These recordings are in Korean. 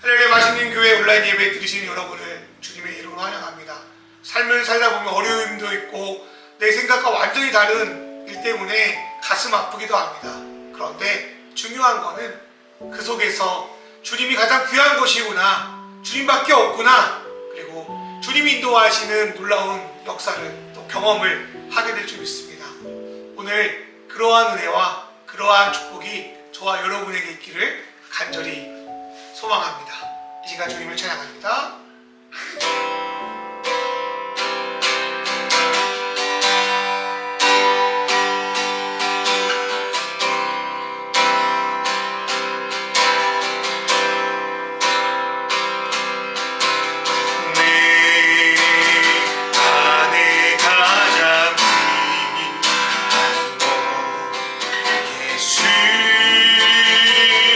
할렐루야. 맛있는 교회 온라인 예배 들으시는 여러분을 주님의 이름으로 환영합니다. 삶을 살다 보면 어려움도 있고 내 생각과 완전히 다른 일 때문에 가슴 아프기도 합니다. 그런데 중요한 거는 그 속에서 주님이 가장 귀한 것이구나, 주님밖에 없구나, 그리고 주님이 인도하시는 놀라운 역사를 또 경험을 하게 될 줄 믿습니다. 오늘 그러한 은혜와 그러한 축복이 저와 여러분에게 있기를 간절히 소망합니다. 이 시간 주님을 찬양합니다.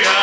예수라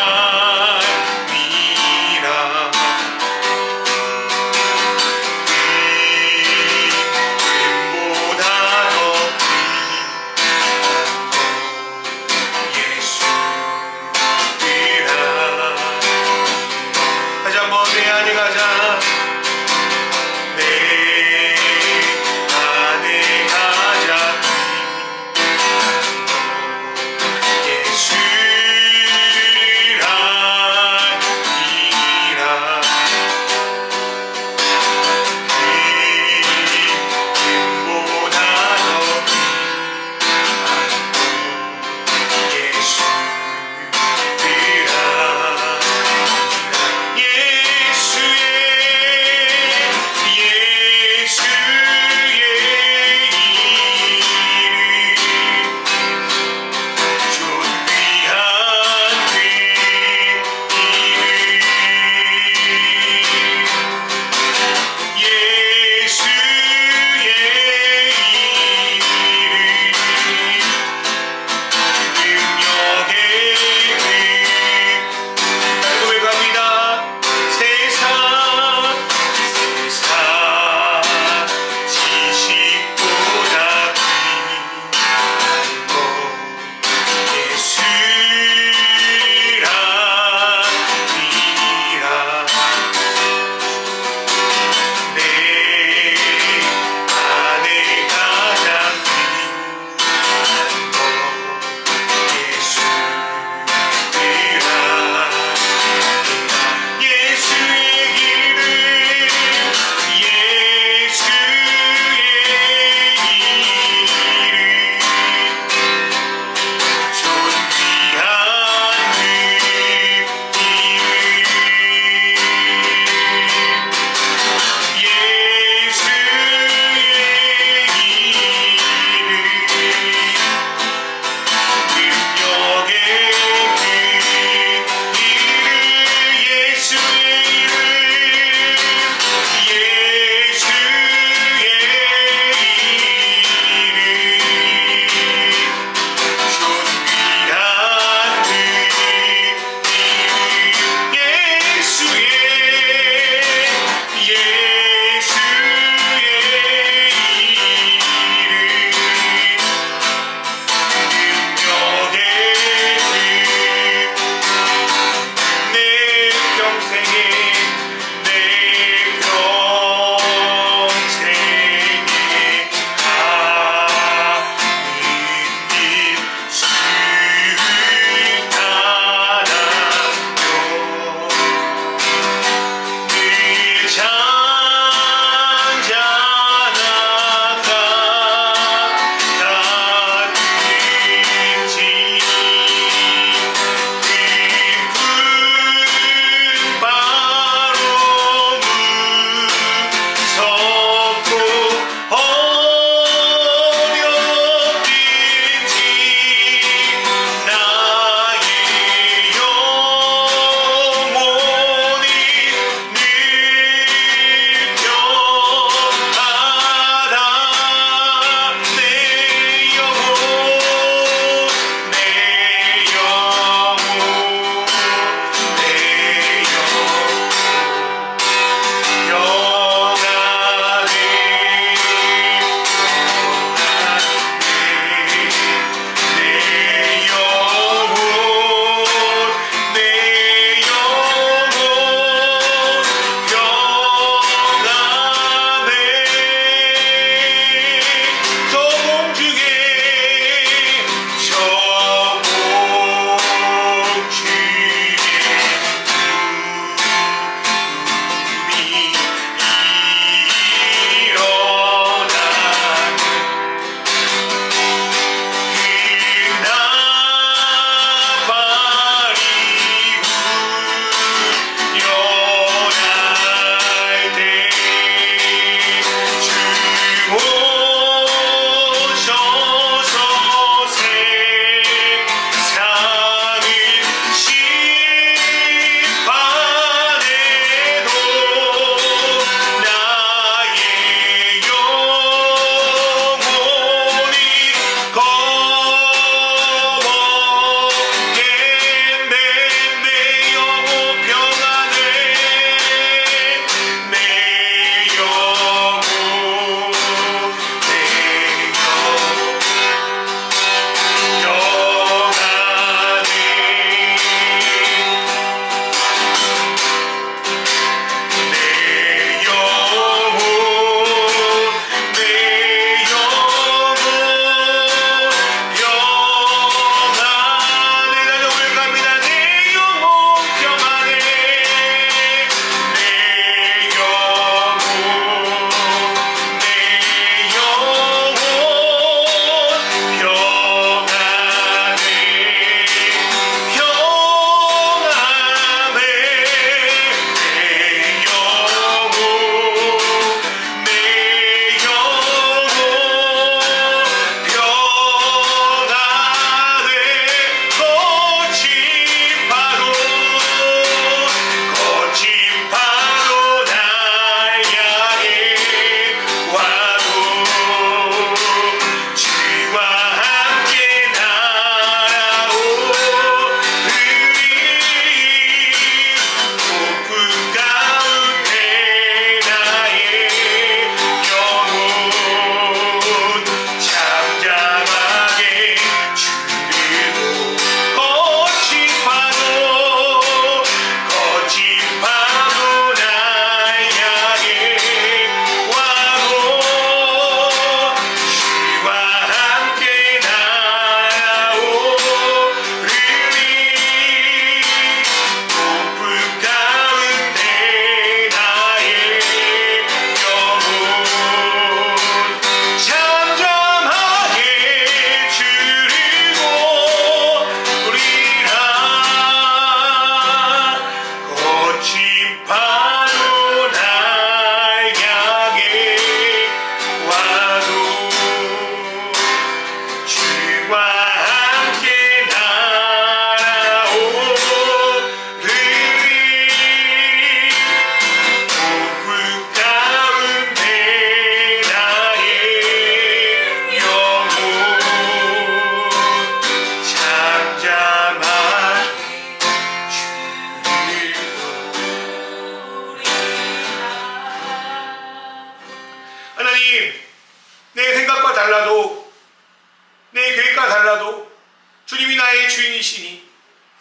주님이 나의 주인이시니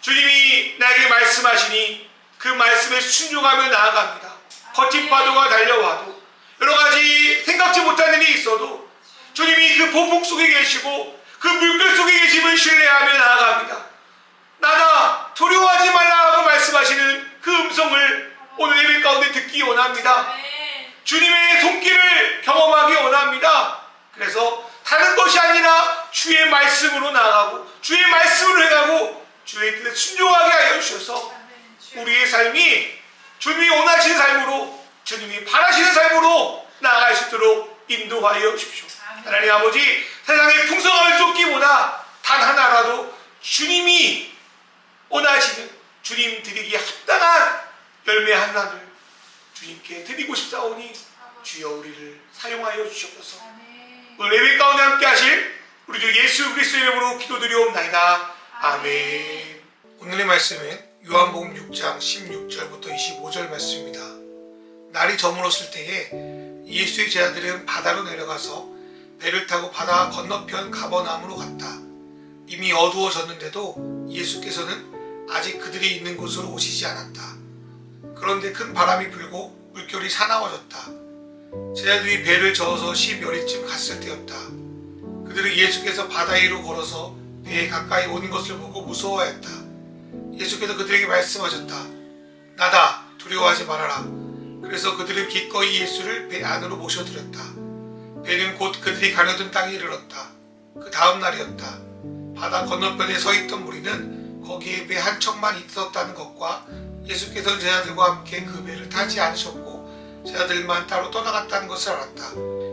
주님이 나에게 말씀하시니 그 말씀에 순종하며 나아갑니다. 거친 파도가 달려와도 여러 가지 생각지 못한 일이 있어도 주님이 그 보폭 속에 계시고 그 물결 속에 계심을 신뢰하며 나아갑니다. 나다 두려워하지 말라고 말씀하시는 그 음성을 오늘 예배 가운데 듣기 원합니다. 주님의 손길을 경험하기 원합니다. 그래서 다른 것이 아니라 주의 말씀으로 나아가고 주의 말씀으로 행하고 주의 뜻에 순종하게 하여 주셔서 우리의 삶이 주님이 원하시는 삶으로 주님이 바라시는 삶으로 나아갈 수 있도록 인도하여 주십시오. 하나님 아버지, 세상의 풍성함을 쫓기보다 단 하나라도 주님이 원하시는 주님 드리기 합당한 열매 하나를 주님께 드리고 싶사오니 주여 우리를 사용하여 주시옵소서. 오늘 예배 가운데 함께 하실 우리 주 예수 그리스도의 이름으로 기도드리옵나이다. 아멘. 오늘의 말씀은 요한복음 6장 16절부터 25절 말씀입니다. 날이 저물었을 때에 예수의 제자들은 바다로 내려가서 배를 타고 바다 건너편 가버나움으로 갔다. 이미 어두워졌는데도 예수께서는 아직 그들이 있는 곳으로 오시지 않았다. 그런데 큰 바람이 불고 물결이 사나워졌다. 제자들이 배를 저어서 10여리쯤 갔을 때였다. 그들은 예수께서 바다 위로 걸어서 배에 가까이 오는 것을 보고 무서워했다. 예수께서 그들에게 말씀하셨다. 나다, 두려워하지 말아라. 그래서 그들은 기꺼이 예수를 배 안으로 모셔들였다. 배는 곧 그들이 가려던 땅에 이르렀다. 그 다음 날이었다. 바다 건너편에 서 있던 무리는 거기에 배 한 척만 있었다는 것과 예수께서는 제자들과 함께 그 배를 타지 않으셨고 제자들만 따로 떠나갔다는 것을 알았다.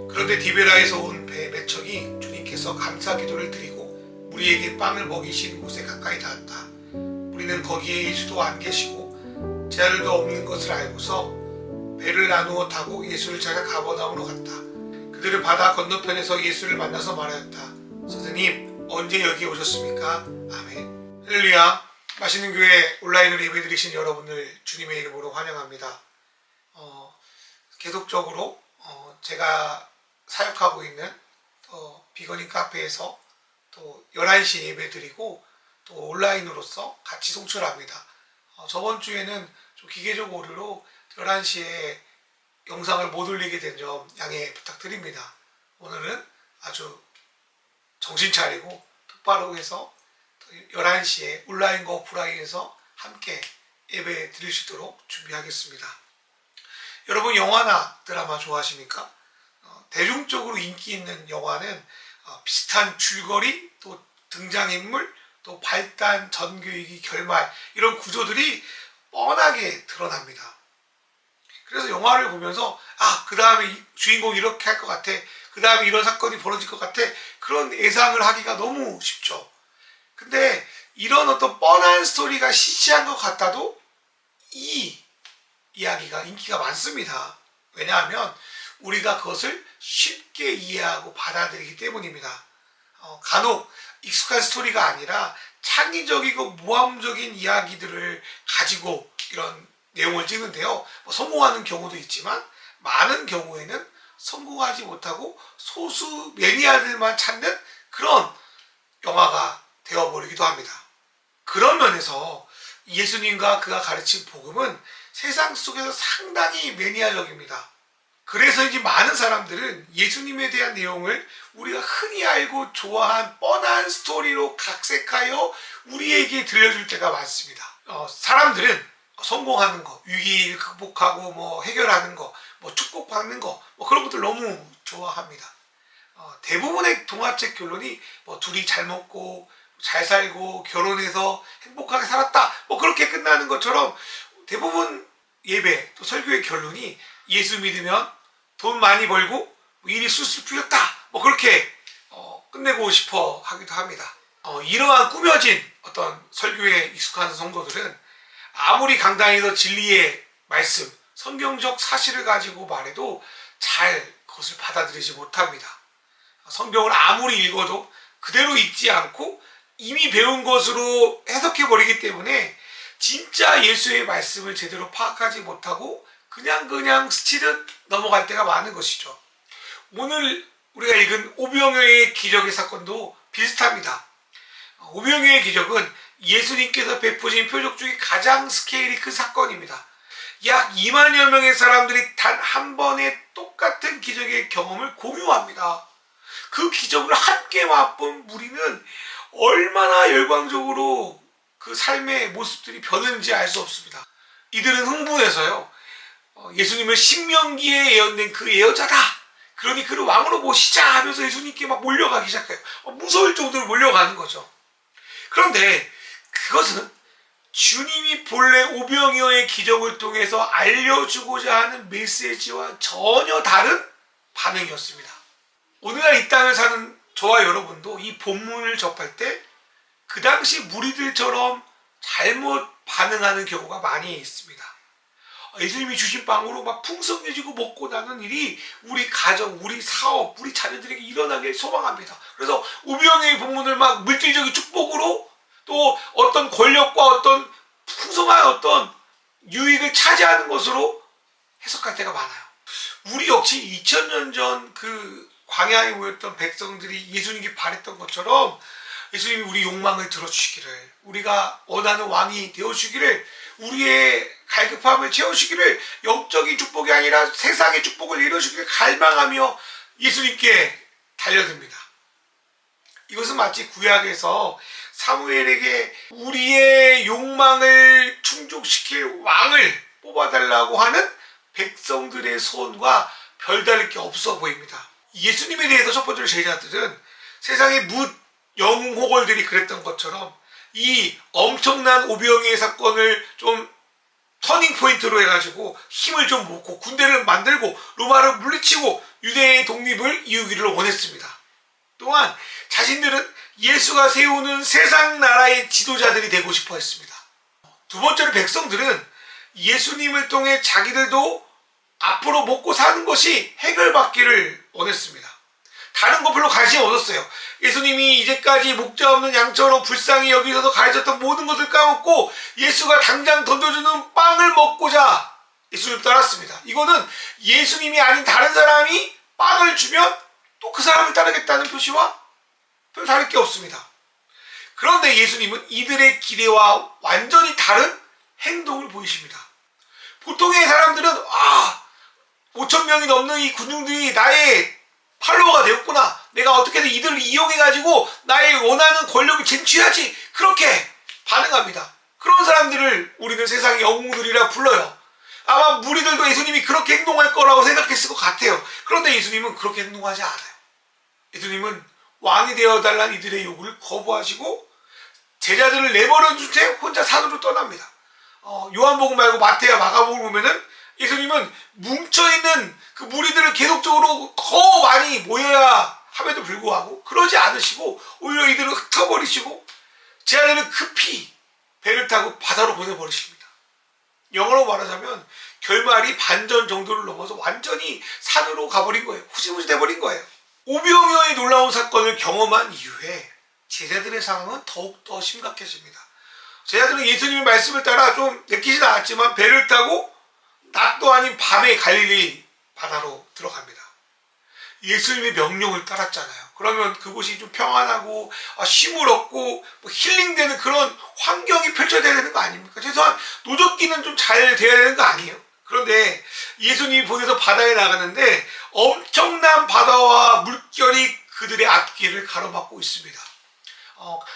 그런데 디베라에서 온 배 몇 척이 주님께서 감사 기도를 드리고 무리에게 빵을 먹이신 곳에 가까이 닿았다. 우리는 거기에 예수도 안 계시고 제자들도 없는 것을 알고서 배를 나누어 타고 예수를 찾아 가버나움으로 갔다. 그들은 바다 건너편에서 예수를 만나서 말하였다. 선생님, 언제 여기 오셨습니까? 아멘. 할렐루야. 맛있는 교회 온라인으로 예배드리신 여러분들 주님의 이름으로 환영합니다. 계속적으로 제가 사역하고 있는 비건인 카페에서 또 11시에 예배드리고 또 온라인으로서 같이 송출합니다. 저번 주에는 좀 기계적 오류로 11시에 영상을 못 올리게 된 점 양해 부탁드립니다. 오늘은 아주 정신 차리고 똑바로 해서 11시에 온라인과 오프라인에서 함께 예배 드릴 수 있도록 준비하겠습니다. 여러분 영화나 드라마 좋아하십니까? 대중적으로 인기 있는 영화는 비슷한 줄거리, 또 등장인물, 또 발단, 전교이기, 결말 이런 구조들이 뻔하게 드러납니다. 그래서 영화를 보면서 그 다음에 주인공이 이렇게 할 것 같아, 그 다음에 이런 사건이 벌어질 것 같아, 그런 예상을 하기가 너무 쉽죠. 근데 이런 어떤 뻔한 스토리가 시시한 것 같아도 이 이야기가 인기가 많습니다. 왜냐하면 우리가 그것을 쉽게 이해하고 받아들이기 때문입니다. 간혹 익숙한 스토리가 아니라 창의적이고 모험적인 이야기들을 가지고 이런 내용을 찍는데요. 성공하는 경우도 있지만 많은 경우에는 성공하지 못하고 소수 매니아들만 찾는 그런 영화가 되어버리기도 합니다. 그런 면에서 예수님과 그가 가르친 복음은 세상 속에서 상당히 매니아적입니다. 그래서 이제 많은 사람들은 예수님에 대한 내용을 우리가 흔히 알고 좋아한 뻔한 스토리로 각색하여 우리에게 들려줄 때가 많습니다. 사람들은 성공하는 거, 위기를 극복하고 해결하는 거, 축복받는 거, 그런 것들 너무 좋아합니다. 대부분의 동화책 결론이 둘이 잘 먹고 잘 살고 결혼해서 행복하게 살았다, 그렇게 끝나는 것처럼 대부분 예배 또 설교의 결론이 예수 믿으면 돈 많이 벌고 일이 술술 풀렸다, 그렇게 끝내고 싶어 하기도 합니다. 이러한 꾸며진 어떤 설교에 익숙한 성도들은 아무리 강단에서 진리의 말씀, 성경적 사실을 가지고 말해도 잘 그것을 받아들이지 못합니다. 성경을 아무리 읽어도 그대로 읽지 않고 이미 배운 것으로 해석해버리기 때문에 진짜 예수의 말씀을 제대로 파악하지 못하고 그냥 스치듯 넘어갈 때가 많은 것이죠. 오늘 우리가 읽은 오병이어의 기적의 사건도 비슷합니다. 오병이어의 기적은 예수님께서 베푸신 표적 중에 가장 스케일이 큰 사건입니다. 약 2만여 명의 사람들이 단 한 번의 똑같은 기적의 경험을 공유합니다. 그 기적을 함께 맛본 무리는 얼마나 열광적으로 그 삶의 모습들이 변했는지 알 수 없습니다. 이들은 흥분해서요, 예수님을 신명기에 예언된 그 예언자다, 그러니 그를 왕으로 모시자 하면서 예수님께 막 몰려가기 시작해요. 무서울 정도로 몰려가는 거죠. 그런데 그것은 주님이 본래 오병이어의 기적을 통해서 알려주고자 하는 메시지와 전혀 다른 반응이었습니다. 오늘날 이 땅을 사는 저와 여러분도 이 본문을 접할 때 그 당시 무리들처럼 잘못 반응하는 경우가 많이 있습니다. 예수님이 주신 빵으로 막 풍성해지고 먹고 나는 일이 우리 가정, 우리 사업, 우리 자녀들에게 일어나길 소망합니다. 그래서 오병이어의 본문을 막 물질적인 축복으로 또 어떤 권력과 어떤 풍성한 어떤 유익을 차지하는 것으로 해석할 때가 많아요. 우리 역시 2000년 전 그 광야에 모였던 백성들이 예수님께 바랬던 것처럼 예수님이 우리 욕망을 들어주시기를, 우리가 원하는 왕이 되어주기를, 우리의 갈급함을 채워주기를, 영적인 축복이 아니라 세상의 축복을 이루어주기를 갈망하며 예수님께 달려듭니다. 이것은 마치 구약에서 사무엘에게 우리의 욕망을 충족시킬 왕을 뽑아달라고 하는 백성들의 소원과 별다를 게 없어 보입니다. 예수님에 대해서 첫 번째로 제자들은 세상의 영웅 호걸들이 그랬던 것처럼 이 엄청난 오병이의 사건을 좀 터닝 포인트로 해가지고 힘을 좀 모으고 군대를 만들고 로마를 물리치고 유대의 독립을 이루기를 원했습니다. 또한 자신들은 예수가 세우는 세상 나라의 지도자들이 되고 싶어 했습니다. 두 번째로 백성들은 예수님을 통해 자기들도 앞으로 먹고 사는 것이 해결받기를 원했습니다. 다른 거 별로 관심이 없었어요. 예수님이 이제까지 목자 없는 양처럼 불쌍히 여기서도 가르쳤던 모든 것을 까먹고 예수가 당장 던져주는 빵을 먹고자 예수님을 따랐습니다. 이거는 예수님이 아닌 다른 사람이 빵을 주면 또 그 사람을 따르겠다는 표시와 별 다를 게 없습니다. 그런데 예수님은 이들의 기대와 완전히 다른 행동을 보이십니다. 보통의 사람들은 5,000명이 넘는 이 군중들이 나의 팔로워가 되었구나, 내가 어떻게든 이들을 이용해가지고 나의 원하는 권력을 쟁취해야지, 그렇게 반응합니다. 그런 사람들을 우리는 세상의 영웅들이라 불러요. 아마 무리들도 예수님이 그렇게 행동할 거라고 생각했을 것 같아요. 그런데 예수님은 그렇게 행동하지 않아요. 예수님은 왕이 되어달라는 이들의 요구를 거부하시고 제자들을 내버려 준 채 혼자 산으로 떠납니다. 요한복음 말고 마태와 마가복음을 보면은 예수님은 뭉쳐있는 그 무리들을 계속적으로 더 많이 모여야 함에도 불구하고 그러지 않으시고 오히려 이들을 흩어버리시고 제자들은 급히 배를 타고 바다로 보내버리십니다. 영어로 말하자면 결말이 반전 정도를 넘어서 완전히 산으로 가버린 거예요. 후지무지 돼버린 거예요. 오병이어의 놀라운 사건을 경험한 이후에 제자들의 상황은 더욱더 심각해집니다. 제자들은 예수님의 말씀을 따라 좀 내키진 않았지만 배를 타고 낮도 아닌 밤에 갈릴리 바다로 들어갑니다. 예수님의 명령을 따랐잖아요. 그러면 그곳이 좀 평안하고 쉼을 얻고 힐링되는 그런 환경이 펼쳐져야 되는 거 아닙니까? 최소한 노젓기는 좀 잘 돼야 되는 거 아니에요? 그런데 예수님이 보내서 바다에 나가는데 엄청난 바다와 물결이 그들의 앞길을 가로막고 있습니다.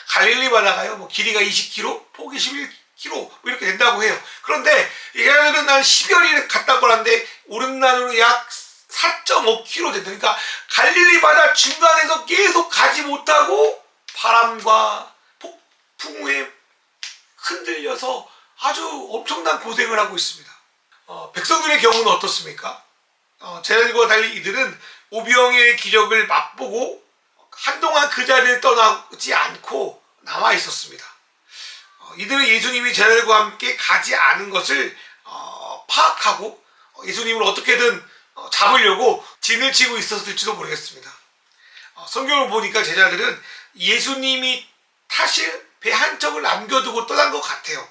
갈릴리 바다가요, 길이가 20km, 폭이 11km 이렇게 된다고 해요. 그런데 얘네들은 한 10여리 갔다고 하는데 오른날으로 약 4.5km 된다. 그러니까 갈릴리 바다 중간에서 계속 가지 못하고 바람과 폭풍에 흔들려서 아주 엄청난 고생을 하고 있습니다. 백성들의 경우는 어떻습니까? 제자들과 달리 이들은 오병이어의 기적을 맛보고 한동안 그 자리를 떠나지 않고 남아 있었습니다. 이들은 예수님이 제자들과 함께 가지 않은 것을 파악하고 예수님을 어떻게든 잡으려고 진을 치고 있었을지도 모르겠습니다. 성경을 보니까 제자들은 예수님이 타실 배 한 척을 남겨두고 떠난 것 같아요.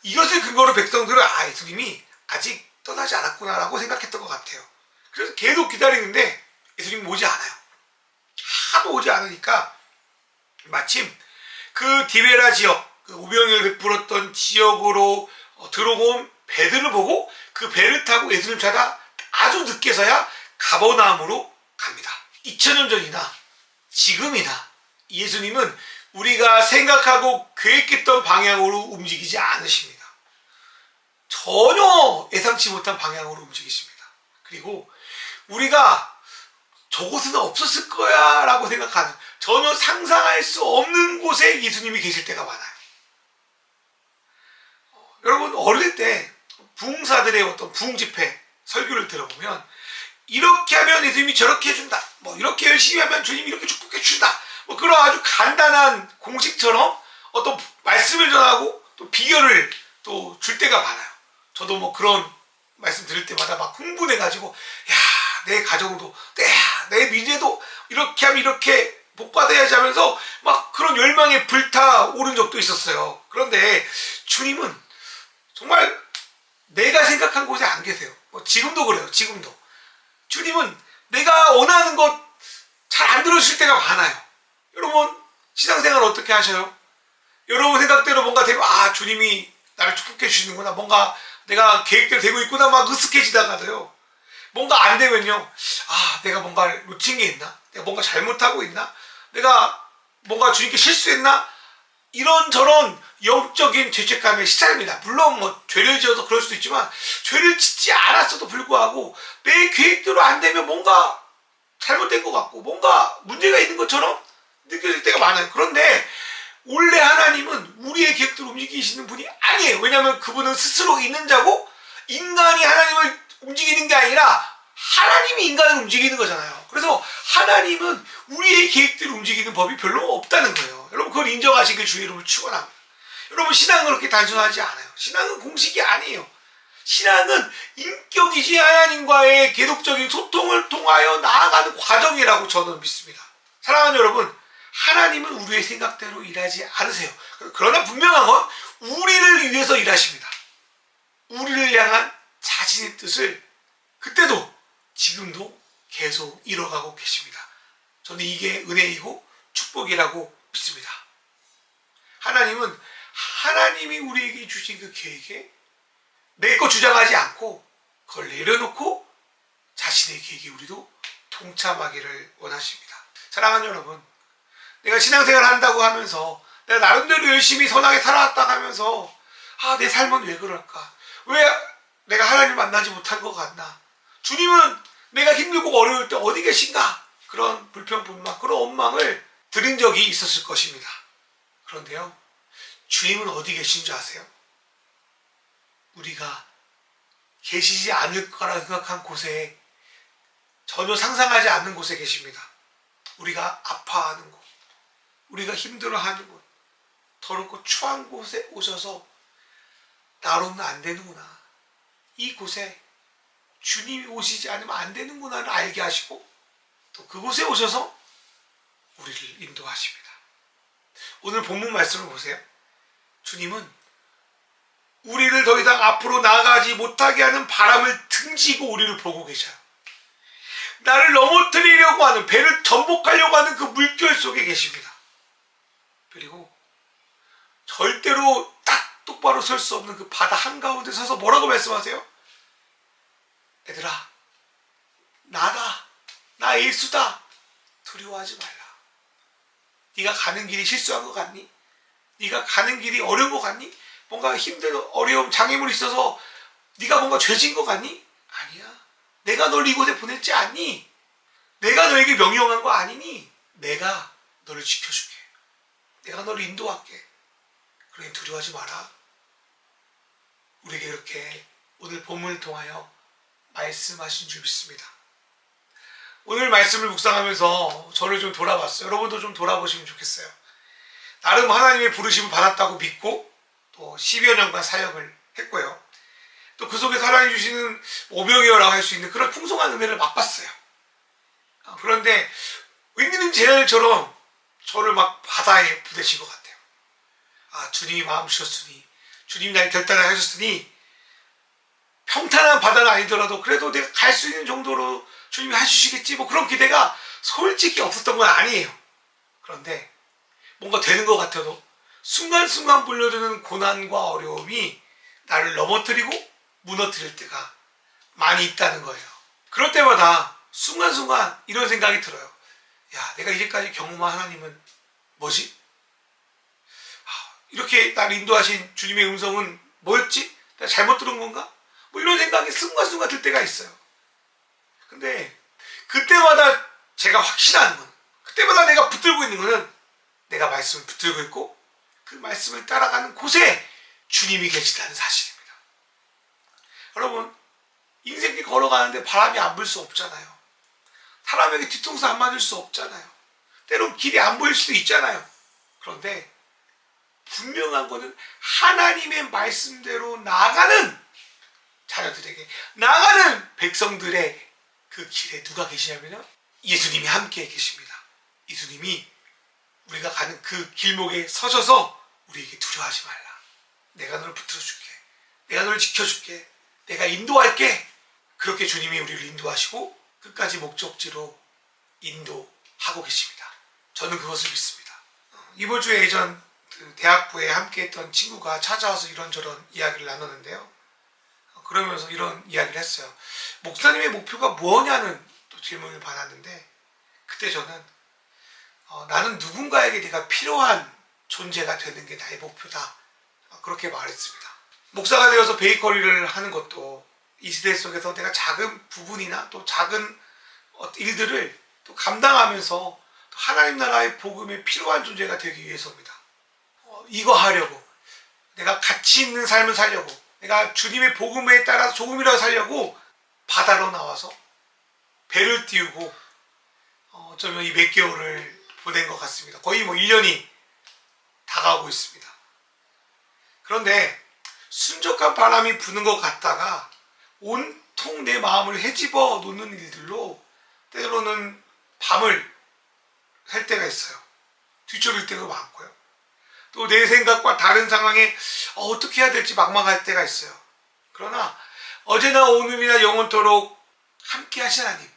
이것을 근거로 백성들은 예수님이 아직 떠나지 않았구나라고 생각했던 것 같아요. 그래서 계속 기다리는데 예수님이 오지 않아요. 하도 오지 않으니까 마침 그 디베라 지역, 그 오병이어를 베풀었던 지역으로 들어온 배들을 보고 그 배를 타고 예수님 찾아 아주 늦게서야 가버나움으로 갑니다. 2000년 전이나 지금이나 예수님은 우리가 생각하고 계획했던 방향으로 움직이지 않으십니다. 전혀 예상치 못한 방향으로 움직이십니다. 그리고 우리가 저곳은 없었을 거야 라고 생각하는, 전혀 상상할 수 없는 곳에 예수님이 계실 때가 많아요. 여러분, 어릴 때 부흥사들의 어떤 부흥집회 설교를 들어보면 이렇게 하면 예수님이 저렇게 해준다, 뭐 이렇게 열심히 하면 주님이 이렇게 축복해 준다, 뭐 그런 아주 간단한 공식처럼 어떤 말씀을 전하고 또 비결을 또 줄 때가 많아요. 저도 뭐 그런 말씀 들을 때마다 막 흥분해가지고, 야, 내 가정도, 내 미래도 이렇게 하면 이렇게 복받아야지 하면서 막 그런 열망에 불타오른 적도 있었어요. 그런데 주님은 정말 내가 생각한 곳에 안 계세요. 뭐 지금도 그래요. 지금도 주님은 내가 원하는 것 잘 안 들으실 때가 많아요. 여러분, 신앙생활 어떻게 하셔요? 여러분 생각대로 뭔가 되고, 아, 주님이 나를 축복해 주시는구나, 뭔가 내가 계획대로 되고 있구나, 막 으쓱해지다가도요, 뭔가 안 되면요, 아, 내가 뭔가 놓친 게 있나? 내가 뭔가 잘못하고 있나? 내가 뭔가 주님께 실수했나? 이런저런 영적인 죄책감에 시달립니다. 물론 뭐 죄를 지어서 그럴 수도 있지만, 죄를 짓지 않았어도 불구하고 내 계획대로 안 되면 뭔가 잘못된 것 같고 뭔가 문제가 있는 것처럼 느껴질 때가 많아요. 그런데 원래 하나님은 우리의 계획대로 움직이시는 분이 아니에요. 왜냐하면 그분은 스스로 있는 자고, 인간이 하나님을 움직이는 게 아니라 하나님이 인간을 움직이는 거잖아요. 그래서 하나님은 우리의 계획대로 움직이는 법이 별로 없다는 거예요. 여러분, 그걸 인정하시길 주의 이름으로 축원합니다. 여러분, 신앙은 그렇게 단순하지 않아요. 신앙은 공식이 아니에요. 신앙은 인격이지 하나님과의 계속적인 소통을 통하여 나아가는 과정이라고 저는 믿습니다. 사랑하는 여러분, 하나님은 우리의 생각대로 일하지 않으세요. 그러나 분명한 건 우리를 위해서 일하십니다. 우리를 향한 자신의 뜻을 그때도 지금도 계속 이뤄가고 계십니다. 저는 이게 은혜이고 축복이라고 믿습니다. 하나님은 하나님이 우리에게 주신 그 계획에 내 거 주장하지 않고 그걸 내려놓고 자신의 계획에 우리도 동참하기를 원하십니다. 사랑하는 여러분, 내가 신앙생활을 한다고 하면서 내가 나름대로 열심히 선하게 살아왔다 하면서, 아, 내 삶은 왜 그럴까? 왜 내가 하나님 만나지 못한 것 같나? 주님은 내가 힘들고 어려울 때 어디 계신가? 그런 불평불만, 그런 원망을 들은 적이 있었을 것입니다. 그런데요, 주님은 어디 계신 줄 아세요? 우리가 계시지 않을 거라 생각한 곳에, 전혀 상상하지 않는 곳에 계십니다. 우리가 아파하는 곳, 우리가 힘들어하는 곳, 더럽고 추한 곳에 오셔서 나로는 안 되는구나, 이곳에 주님이 오시지 않으면 안 되는구나를 알게 하시고 또 그곳에 오셔서 우리를 인도하십니다. 오늘 본문 말씀을 보세요. 주님은 우리를 더 이상 앞으로 나아가지 못하게 하는 바람을 등지고 우리를 보고 계셔요. 나를 넘어뜨리려고 하는, 배를 전복하려고 하는 그 물결 속에 계십니다. 그리고 절대로 딱 똑바로 설 수 없는 그 바다 한가운데 서서 뭐라고 말씀하세요? 얘들아, 나다, 나 예수다, 두려워하지 말라. 네가 가는 길이 실수한 것 같니? 네가 가는 길이 어려운 것 같니? 뭔가 힘든 어려움, 장애물이 있어서 네가 뭔가 죄진 것 같니? 아니야. 내가 널 이곳에 보냈지 않니? 내가 너에게 명령한 거 아니니? 내가 너를 지켜줄게. 내가 너를 인도할게. 그러니 두려워하지 마라. 우리에게 이렇게 오늘 본문을 통하여 말씀하신 줄 믿습니다. 오늘 말씀을 묵상하면서 저를 좀 돌아봤어요. 여러분도 좀 돌아보시면 좋겠어요. 나름 하나님의 부르심을 받았다고 믿고 또 10여 년간 사역을 했고요. 또 그 속에서 하나님 주시는 오병이어라고 할 수 있는 그런 풍성한 은혜를 맛봤어요. 그런데 웬일인지 제일처럼 저를 막 바다에 부대신 것 같아요. 아, 주님이 마음 주셨으니, 주님이 날 결단을 하셨으니 평탄한 바다는 아니더라도 그래도 내가 갈 수 있는 정도로 주님이 해주시겠지, 뭐 그런 기대가 솔직히 없었던 건 아니에요. 그런데 뭔가 되는 것 같아도 순간순간 불려드는 고난과 어려움이 나를 넘어뜨리고 무너뜨릴 때가 많이 있다는 거예요. 그럴 때마다 순간순간 이런 생각이 들어요. 야, 내가 이제까지 경험한 하나님은 뭐지? 이렇게 나를 인도하신 주님의 음성은 뭐였지? 내가 잘못 들은 건가? 뭐 이런 생각이 순간순간 들 때가 있어요. 근데 그때마다 제가 확신하는 건, 그때마다 내가 붙들고 있는 거는, 내가 말씀을 붙들고 있고 그 말씀을 따라가는 곳에 주님이 계시다는 사실입니다. 여러분, 인생길 걸어가는데 바람이 안 불 수 없잖아요. 사람에게 뒤통수 안 맞을 수 없잖아요. 때론 길이 안 보일 수도 있잖아요. 그런데 분명한 것은 하나님의 말씀대로 나아가는 자녀들에게, 나아가는 백성들의 그 길에 누가 계시냐면요, 예수님이 함께 계십니다. 예수님이 우리가 가는 그 길목에 서셔서 우리에게 두려워하지 말라, 내가 너를 붙들어줄게, 내가 너를 지켜줄게, 내가 인도할게. 그렇게 주님이 우리를 인도하시고 끝까지 목적지로 인도하고 계십니다. 저는 그것을 믿습니다. 이번 주에 예전 대학부에 함께했던 친구가 찾아와서 이런저런 이야기를 나눴는데요. 그러면서 이런 이야기를 했어요. 목사님의 목표가 뭐냐는 또 질문을 받았는데, 그때 저는 나는 누군가에게 내가 필요한 존재가 되는 게 나의 목표다, 그렇게 말했습니다. 목사가 되어서 베이커리를 하는 것도 이 시대 속에서 내가 작은 부분이나 또 작은 일들을 또 감당하면서 또 하나님 나라의 복음에 필요한 존재가 되기 위해서입니다. 이거 하려고, 내가 가치 있는 삶을 살려고, 내가 주님의 복음에 따라서 조금이라도 살려고 바다로 나와서 배를 띄우고 어쩌면 이 몇 개월을 보낸 것 같습니다. 거의 1년이 다가오고 있습니다. 그런데 순적한 바람이 부는 것 같다가 온통 내 마음을 헤집어 놓는 일들로 때로는 밤을 샐 때가 있어요. 뒤척일 때가 많고요. 또 내 생각과 다른 상황에 어떻게 해야 될지 막막할 때가 있어요. 그러나 어제나 오늘이나 영원토록 함께 하신 하나님,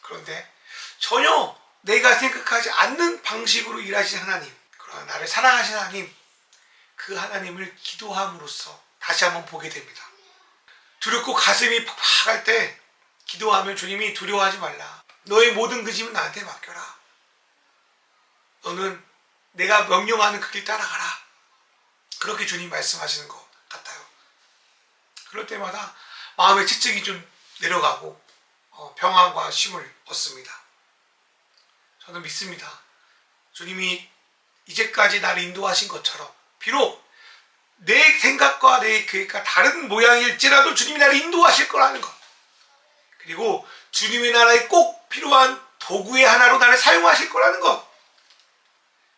그런데 전혀 내가 생각하지 않는 방식으로 일하신 하나님, 그러나 나를 사랑하신 하나님, 그 하나님을 기도함으로써 다시 한번 보게 됩니다. 두렵고 가슴이 팍팍할 때 기도하면 주님이 두려워하지 말라, 너의 모든 그 짐은 나한테 맡겨라, 너는 내가 명령하는 그 길 따라가라, 그렇게 주님 말씀하시는 것 같아요. 그럴 때마다 마음의 채찍이 좀 내려가고 평안과 쉼을 얻습니다. 저는 믿습니다. 주님이 이제까지 나를 인도하신 것처럼, 비록 내 생각과 내 계획과 다른 모양일지라도 주님이 나를 인도하실 거라는 것, 그리고 주님의 나라에 꼭 필요한 도구의 하나로 나를 사용하실 거라는 것,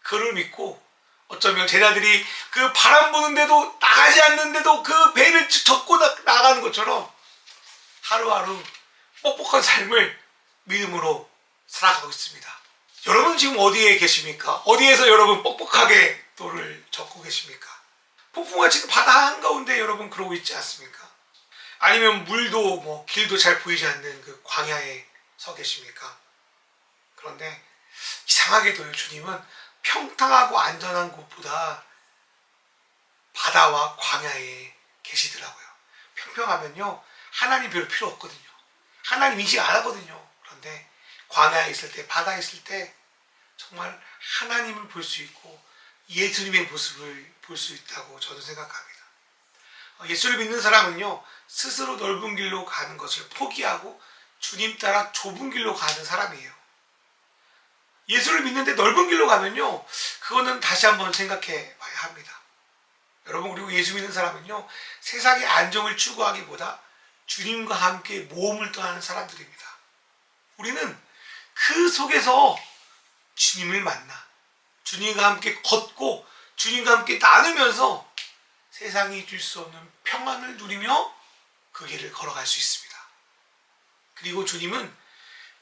그를 믿고 어쩌면 제자들이 그 바람 부는데도 나가지 않는데도 그 배를 접고 나가는 것처럼 하루하루 뻑뻑한 삶을 믿음으로 살아가고 있습니다. 여러분 지금 어디에 계십니까? 어디에서 여러분 뻑뻑하게 돌을 접고 계십니까? 폭풍과 지금 바다 한가운데 여러분 그러고 있지 않습니까? 아니면 물도 길도 잘 보이지 않는 그 광야에 서 계십니까? 그런데 이상하게도요, 주님은 평탄하고 안전한 곳보다 바다와 광야에 계시더라고요. 평평하면요, 하나님 별로 필요 없거든요. 하나님 인식 안 하거든요. 그런데 광야에 있을 때, 바다에 있을 때 정말 하나님을 볼 수 있고 예수님의 모습을 볼 수 있다고 저는 생각합니다. 예수를 믿는 사람은요, 스스로 넓은 길로 가는 것을 포기하고 주님 따라 좁은 길로 가는 사람이에요. 예수를 믿는데 넓은 길로 가면요, 그거는 다시 한번 생각해 봐야 합니다. 여러분, 그리고 예수 믿는 사람은요, 세상의 안정을 추구하기보다 주님과 함께 모험을 떠나는 사람들입니다. 우리는 그 속에서 주님을 만나 주님과 함께 걷고 주님과 함께 나누면서 세상이 줄 수 없는 평안을 누리며 그 길을 걸어갈 수 있습니다. 그리고 주님은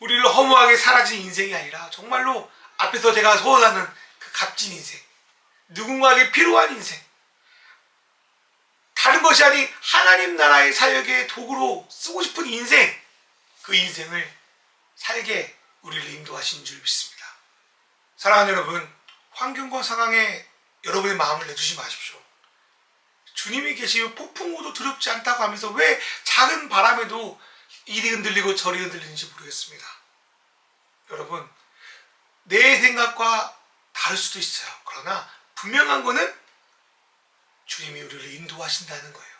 우리를 허무하게 사라진 인생이 아니라 정말로 앞에서 제가 소원하는 그 값진 인생, 누군가에게 필요한 인생, 다른 것이 아닌 하나님 나라의 사역의 도구로 쓰고 싶은 인생, 그 인생을 살게 우리를 인도하신 줄 믿습니다. 사랑하는 여러분, 환경과 상황에 여러분의 마음을 내주지 마십시오. 주님이 계시면 폭풍우도 두렵지 않다고 하면서 왜 작은 바람에도 이리 흔들리고 저리 흔들리는지 모르겠습니다. 여러분, 내 생각과 다를 수도 있어요. 그러나 분명한 거는 주님이 우리를 인도하신다는 거예요.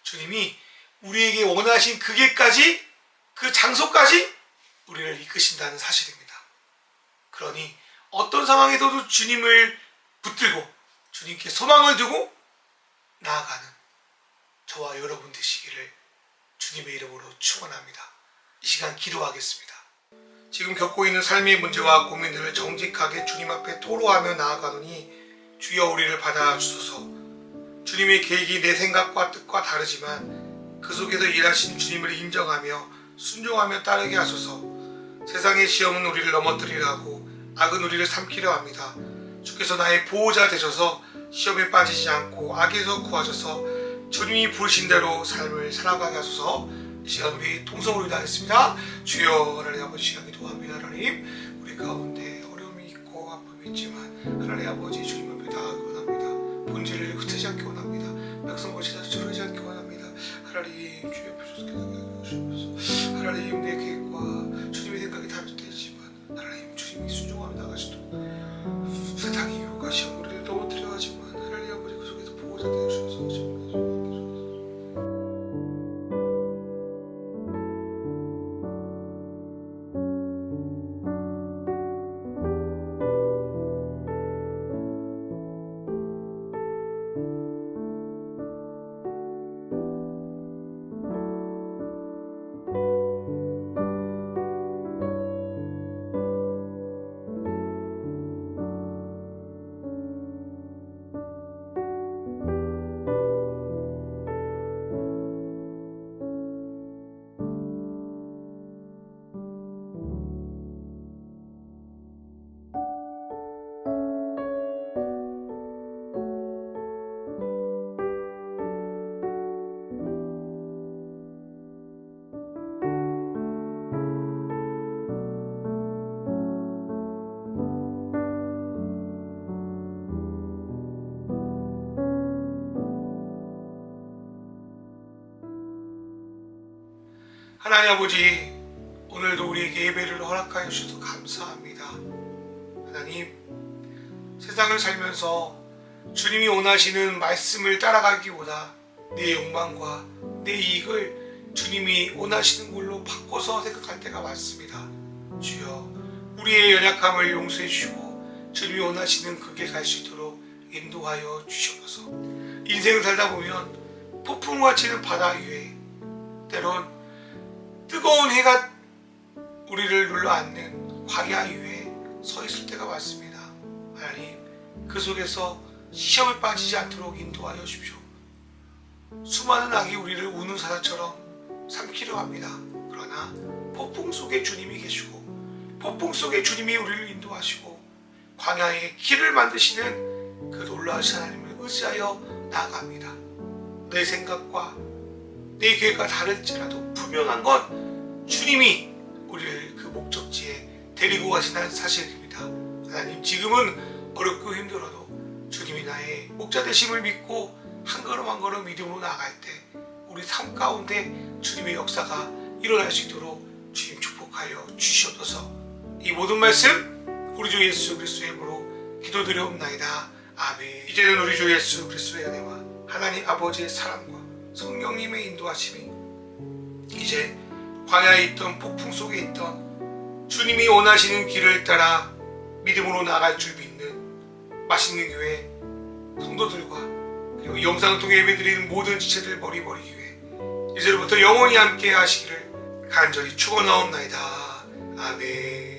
주님이 우리에게 원하신 그 길까지, 그 장소까지 우리를 이끄신다는 사실입니다. 그러니 어떤 상황에서도 주님을 붙들고 주님께 소망을 두고 나아가는 저와 여러분 되시기를 주님의 이름으로 축원합니다. 이 시간 기도하겠습니다. 지금 겪고 있는 삶의 문제와 고민들을 정직하게 주님 앞에 토로하며 나아가노니 주여 우리를 받아주소서. 주님의 계획이 내 생각과 뜻과 다르지만 그 속에서 일하신 주님을 인정하며 순종하며 따르게 하소서. 세상의 시험은 우리를 넘어뜨리려 하고 악은 우리를 삼키려 합니다. 주께서 나의 보호자 되셔서 시험에 빠지지 않고 악에서 구하셔서 주님이 부르신 대로 삶을 살아가게 하소서. 이 시간 우리 통성으로 기도하겠습니다. 주여 하나님 아버지 시간 기도합니다. 하나님 우리 가운데 어려움이 있고 아픔이 있지만 하나님 아버지 주님 앞에 나아가기 원합니다. 본질을 흩지 않기 원합니다. 백성과 제자 저러지 않기 원합니다. 하나님 주여 주셔서 주셔서 하나님 내 계획과 주님의 생각이 다를 때이지만 하나님 주님이 순종하며 나가시도록 세상의 유혹과 시험 우리를 넘어뜨려 하지만 하나님 아버지 그 속에서 보호자 되어주셔서 하나님 아버지 오늘도 우리에게 예배를 허락하여 주셔서 감사합니다. 하나님 세상을 살면서 주님이 원하시는 말씀을 따라가기보다 내 욕망과 내 이익을 주님이 원하시는 걸로 바꿔서 생각할 때가 많습니다. 주여 우리의 연약함을 용서해 주시고 주님이 원하시는 그 길 갈 수 있도록 인도하여 주시옵소서. 인생을 살다 보면 폭풍과 치는 바다 위에 때론 뜨거운 해가 우리를 눌러앉는 광야 위에 서 있을 때가 많습니다. 하나님 그 속에서 시험에 빠지지 않도록 인도하여 주십시오. 수많은 악이 우리를 우는 사자처럼 삼키려 합니다. 그러나 폭풍 속에 주님이 계시고 폭풍 속에 주님이 우리를 인도하시고 광야에 길을 만드시는 그 놀라우신 하나님을 의지하여 나아갑니다. 내 생각과 내 계획과 다를지라도 분명한 건 주님이 우리를 그 목적지에 데리고 가신다는 사실입니다. 하나님 지금은 어렵고 힘들어도 주님이 나의 목자 되심을 믿고 한 걸음 한 걸음 믿음으로 나아갈 때 우리 삶 가운데 주님의 역사가 일어날 수 있도록 주님 축복하여 주시옵소서. 이 모든 말씀 우리 주 예수 그리스도의 이름으로 기도드려옵나이다. 아멘. 이제는 우리 주 예수 그리스도의 은혜와 하나님 아버지의 사랑과 성령님의 인도하심이 이제 광야에 있던 폭풍 속에 있던 주님이 원하시는 길을 따라 믿음으로 나아갈 줄 믿는 맛있는 교회 성도들과 그리고 영상을 통해 예배드리는 모든 지체들 머리머리 교회 이제부터 영원히 함께 하시기를 간절히 축원하옵나이다. 아멘.